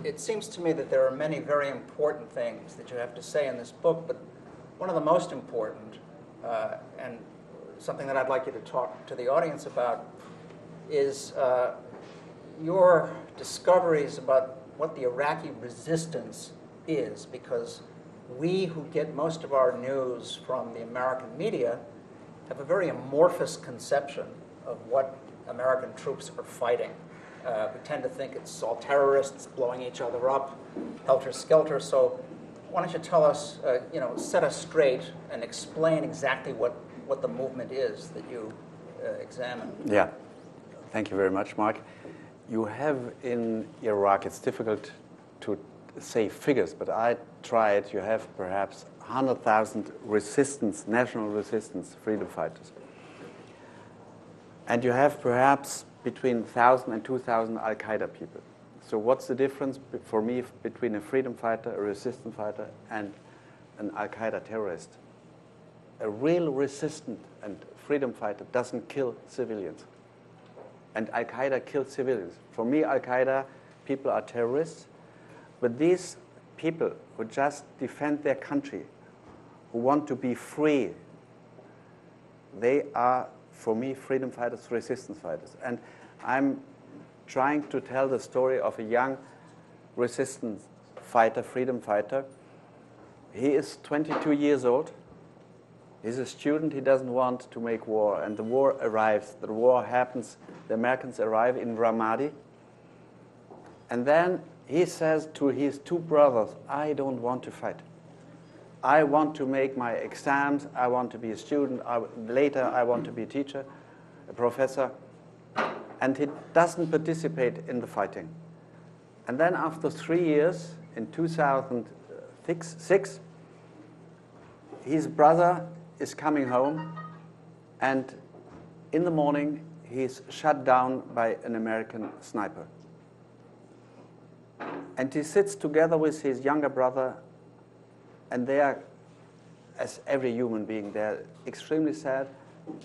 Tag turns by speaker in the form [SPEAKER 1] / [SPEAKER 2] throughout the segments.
[SPEAKER 1] It seems to me that there are many very important things that you have to say in this book, but one of the most important, and something that I'd like you to talk to the audience about, is your discoveries about what the Iraqi resistance is, because we who get most of our news from the American media have a very amorphous conception of what American troops are fighting. We tend to think it's all terrorists blowing each other up, helter-skelter. So why don't you tell us, set us straight and explain exactly what the movement is that you examine.
[SPEAKER 2] Yeah, thank you very much, Mark. You have in Iraq, it's difficult to say figures, but I tried, you have perhaps 100,000 resistance, national resistance freedom fighters. And you have perhaps between 1,000 and 2,000 Al-Qaeda people. So what's the difference for me between a freedom fighter, a resistance fighter, and an Al-Qaeda terrorist? A real resistant and freedom fighter doesn't kill civilians. And Al-Qaeda kills civilians. For me, Al-Qaeda people are terrorists, but these people who just defend their country, who want to be free, they are, for me, freedom fighters, resistance fighters. And I'm trying to tell the story of a young resistance fighter, freedom fighter. He is 22 years old. He's a student. He doesn't want to make war. And the war arrives. The war happens. The Americans arrive in Ramadi. And then he says to his two brothers, I don't want to fight. I want to make my exams. I want to be a student. Later, I want to be a teacher, a professor. And he doesn't participate in the fighting. And then after 3 years, in 2006, his brother is coming home. And in the morning, he's shot down by an American sniper. And he sits together with his younger brother, and they are, as every human being, they're extremely sad,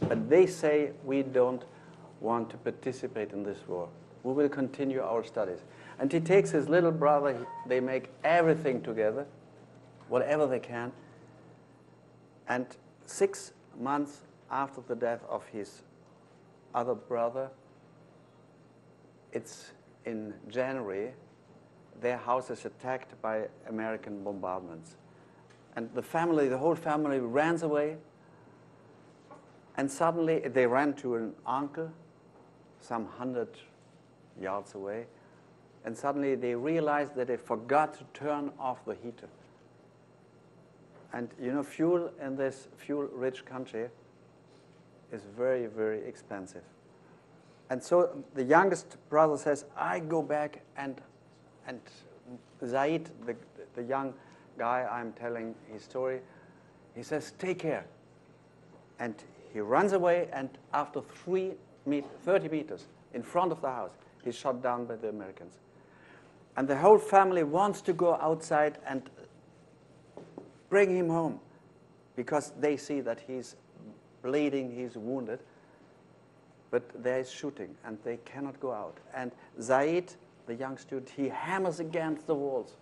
[SPEAKER 2] but they say, we don't want to participate in this war. We will continue our studies. And he takes his little brother, they make everything together, whatever they can. And 6 months after the death of his other brother, it's in January, their house is attacked by American bombardments. And the whole family runs away. And suddenly they ran to an uncle, some 100 yards away. And suddenly they realized that they forgot to turn off the heater. And fuel in this fuel-rich country is very, very expensive. And so the youngest brother says, I go back and Zaid, the young guy I'm telling his story, he says, take care. And he runs away, and after 30 meters in front of the house, he's shot down by the Americans. And the whole family wants to go outside and bring him home because they see that he's bleeding, he's wounded. But there is shooting, and they cannot go out. And Zaid, the young student, he hammers against the walls.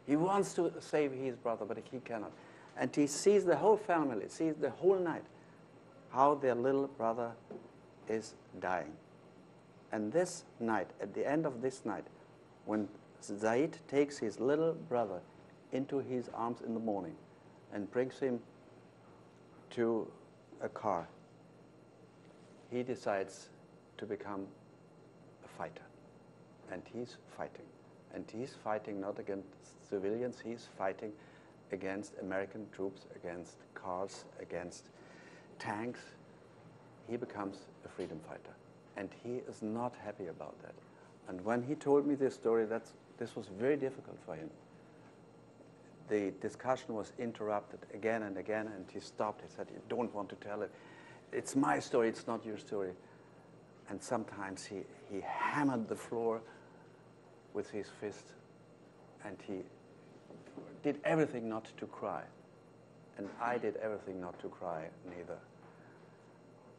[SPEAKER 2] He wants to save his brother, but he cannot. And he sees the whole family, sees the whole night, how their little brother is dying. And this night, at the end of this night, when Zaid takes his little brother into his arms in the morning and brings him to a car, he decides to become a fighter. And he's fighting. And he's fighting not against civilians, he's fighting against American troops, against cars, against tanks. He becomes a freedom fighter. And he is not happy about that. And when he told me this story, this was very difficult for him. The discussion was interrupted again and again, and he stopped. He said, you don't want to tell it. It's my story, it's not your story. And sometimes he hammered the floor with his fist, and he did everything not to cry. And I did everything not to cry neither.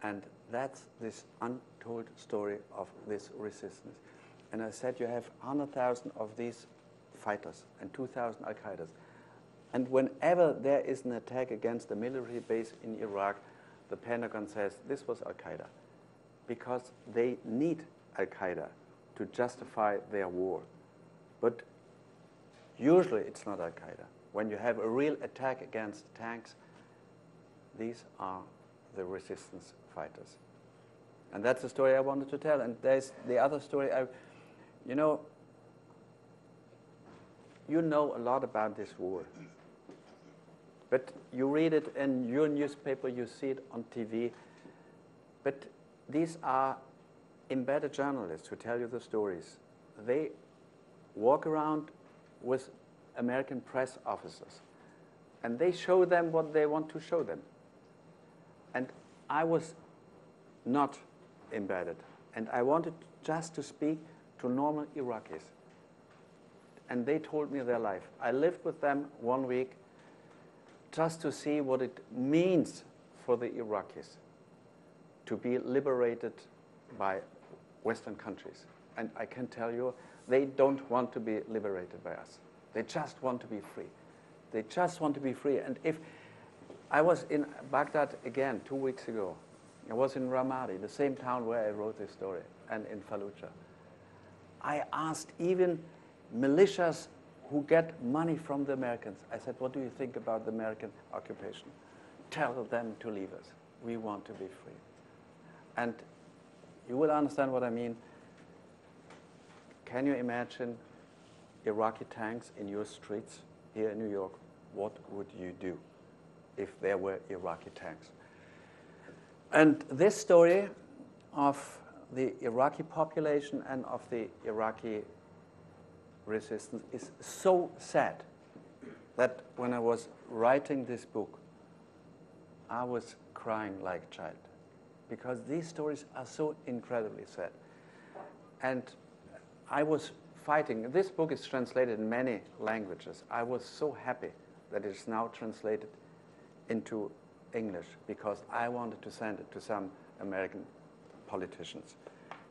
[SPEAKER 2] And that's this untold story of this resistance. And I said, you have 100,000 of these fighters and 2,000 Al-Qaedas. And whenever there is an attack against a military base in Iraq, the Pentagon says this was Al-Qaeda, because they need Al-Qaeda to justify their war. But usually it's not Al-Qaeda. When you have a real attack against tanks, these are the resistance fighters. And that's the story I wanted to tell. And there's the other story. You know a lot about this war. But you read it in your newspaper, you see it on TV. But these are embedded journalists who tell you the stories. They walk around with American press officers, and they show them what they want to show them. And I was not embedded, and I wanted just to speak to normal Iraqis. And they told me their life. I lived with them 1 week just to see what it means for the Iraqis to be liberated by Western countries. And I can tell you, they don't want to be liberated by us. They just want to be free. They just want to be free. And if I was in Baghdad again 2 weeks ago, I was in Ramadi, the same town where I wrote this story, and in Fallujah. I asked even militias who get money from the Americans. I said, what do you think about the American occupation? Tell them to leave us. We want to be free. And you will understand what I mean. Can you imagine Iraqi tanks in your streets here in New York? What would you do if there were Iraqi tanks? And this story of the Iraqi population and of the Iraqi resistance is so sad that when I was writing this book, I was crying like a child, because these stories are so incredibly sad. And I was fighting. This book is translated in many languages. I was so happy that it is now translated into English, because I wanted to send it to some American politicians.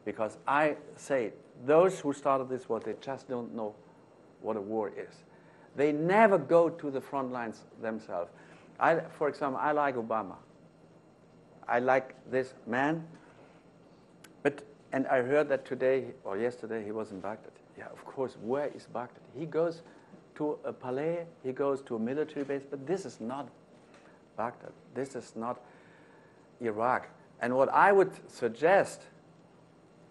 [SPEAKER 2] Because I say, those who started this war, they just don't know what a war is. They never go to the front lines themselves. For example, I like Obama. I like this man. And I heard that today or yesterday he was in Baghdad. Yeah, of course, where is Baghdad? He goes to a palais, he goes to a military base, but this is not Baghdad. This is not Iraq. And what I would suggest,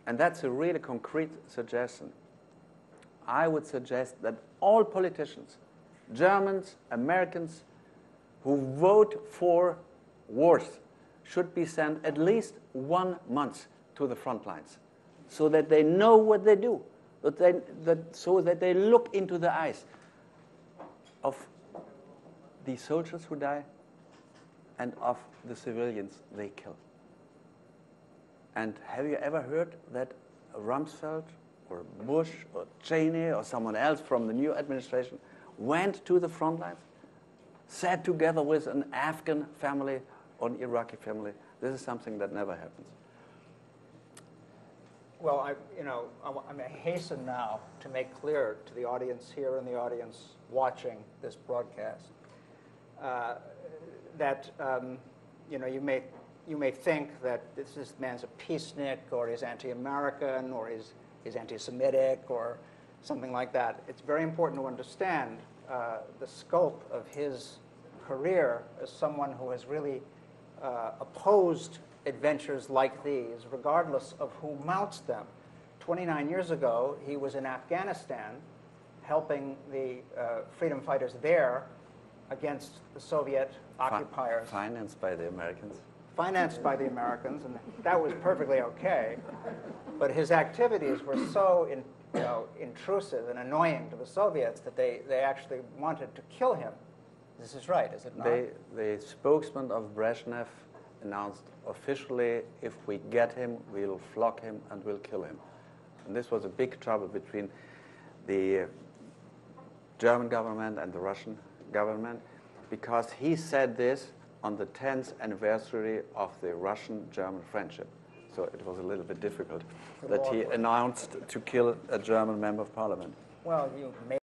[SPEAKER 2] and that's a really concrete suggestion, I would suggest that all politicians, Germans, Americans, who vote for wars should be sent at least 1 month to the front lines, so that they know what they do, so that they look into the eyes of the soldiers who die and of the civilians they kill. And have you ever heard that Rumsfeld or Bush or Cheney or someone else from the new administration went to the front lines, sat together with an Afghan family or an Iraqi family? This is something that never happens.
[SPEAKER 1] Well, I may hasten now to make clear to the audience here and the audience watching this broadcast that you may think that this man's a peacenik, or he's anti-American, or he's anti-Semitic, or something like that. It's very important to understand the scope of his career as someone who has really opposed adventures like these, regardless of who mounts them. 29 years ago, he was in Afghanistan helping the freedom fighters there against the Soviet occupiers.
[SPEAKER 2] Financed by the Americans.
[SPEAKER 1] Financed by the Americans, and that was perfectly okay. But his activities were so intrusive and annoying to the Soviets that they actually wanted to kill him. This is right, is it not?
[SPEAKER 2] The spokesman of Brezhnev announced officially, if we get him, we'll flog him and we'll kill him. And this was a big trouble between the German government and the Russian government, because he said this on the 10th anniversary of the Russian-German friendship. so it was a little bit difficult,
[SPEAKER 1] The
[SPEAKER 2] that
[SPEAKER 1] law
[SPEAKER 2] he
[SPEAKER 1] clerk.
[SPEAKER 2] announced to kill a German member of parliament.
[SPEAKER 1] Well, you may